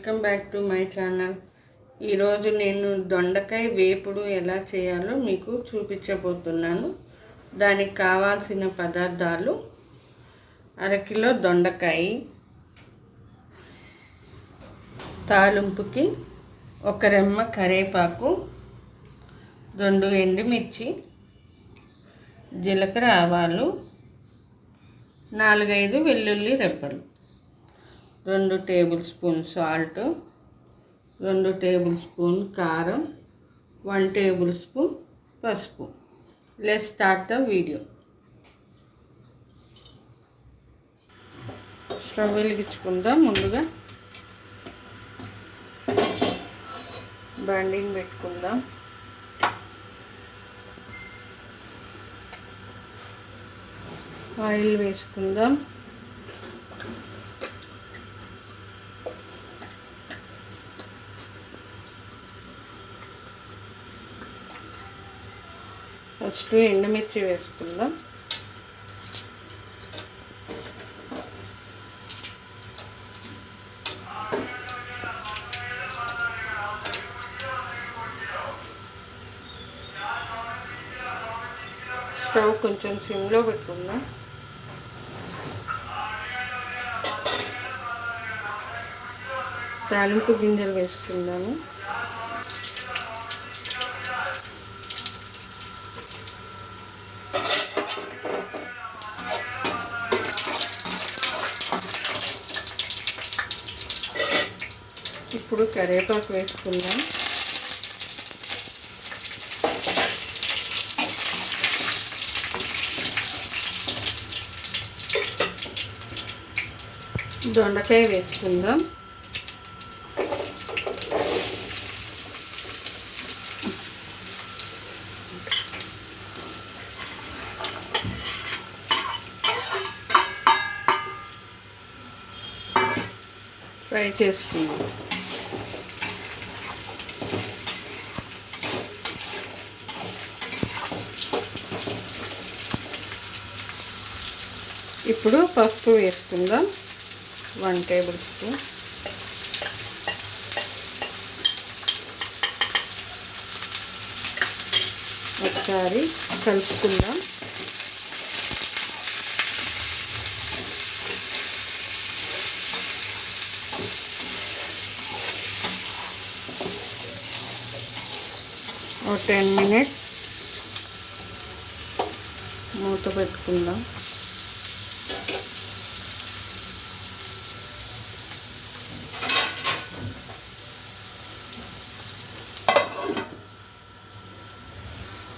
Welcome back to my channel. ఈరోజు నేను దొండకాయ వేపుడు ఎలా చేయాలో మీకు చూపించబోతున్నాను. దానికి కావాల్సిన పదార్థాలు: అరకిలో దొండకాయ, తాలింపుకి ఒక రెమ్మ కరివేపాకు, 2 ఎండుమిర్చి, జీలకర్ర ఆవాలు, 4-5 వెల్లుల్లి రెబ్బలు, 2 tablespoon salt, 2 tablespoon కారం, 1 టేబుల్ స్పూన్ పసుపు. Let's start the video. Stove వెలిగించుకుందాం. ముందుగా బండిని పెట్టుకుందాం. ఆయిల్ వేసుకుందాం. ఫస్ట్ ఎండుమిర్చి వేసుకుందాం. స్టవ్ కొంచెం సిమ్లో పెట్టుకుందాం. తాలింపు గింజలు వేసుకుందాము. ఇప్పుడు కరివేపాకు వేసుకుందాం. దొండకాయ వేసుకుందాం. ఫ్రై చేసుకుందాం. ఇప్పుడు పసుపు వేసుకుందాం. 1 టేబుల్ స్పూన్. ఒకసారి కలుపుకుందాం. ఒక 10 మినిట్స్ మూత పెట్టుకుందాం.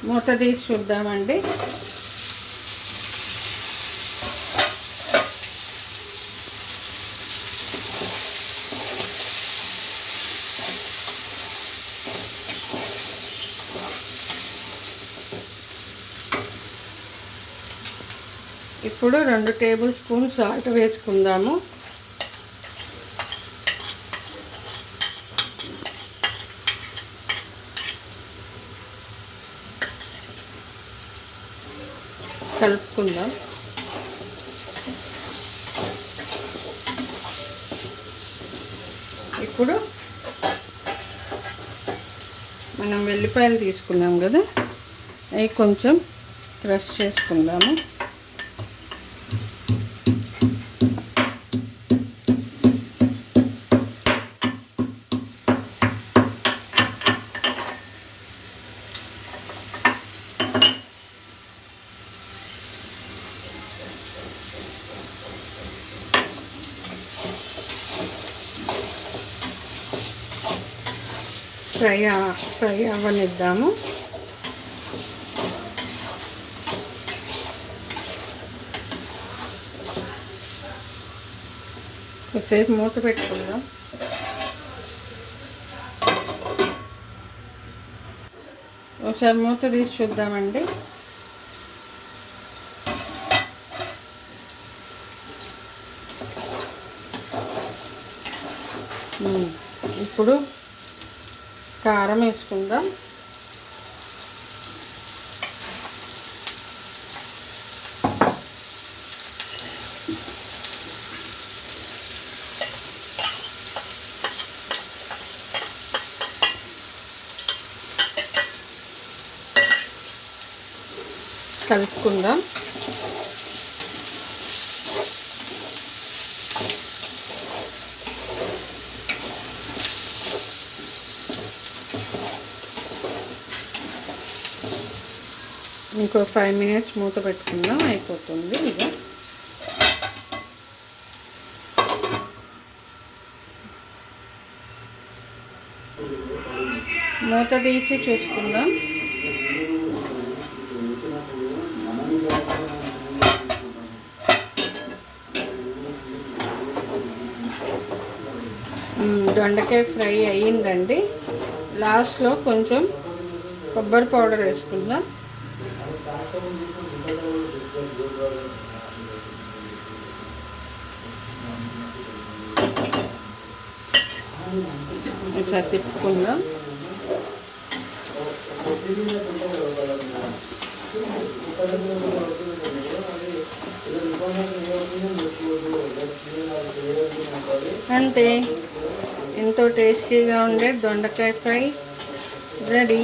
మూత తీసి చూద్దామండి. ఇప్పుడు 2 టేబుల్ స్పూన్ సాల్ట్ వేసుకుందాము. కలుపుకుందాం. ఇప్పుడు మనం వెల్లిపాయలు తీసుకున్నాం కదా, అవి కొంచెం క్రష్ చేసుకుందాము. ఫ్రై అవ్వనిద్దాము. కొద్దిసేపు మూత పెట్టుకుందాం. ఒకసారి మూత తీసి చూద్దామండి. ఇప్పుడు కారం వేసుకుందాం. కలుపుకుందాం. ఇంకో 5 minutes మూత పెట్టుకుందాం, అయిపోతుంది. ఇక మూత తీసి చూసుకుందాం. దొండకాయ ఫ్రై అయ్యిందండి. లాస్ట్లో కొంచెం కొబ్బరి పౌడర్ వేసుకుందాం. ఒకసారి తిప్పుకుందాం. అంతే, ఎంతో టేస్టీగా ఉండే దొండకాయ ఫ్రై రెడీ.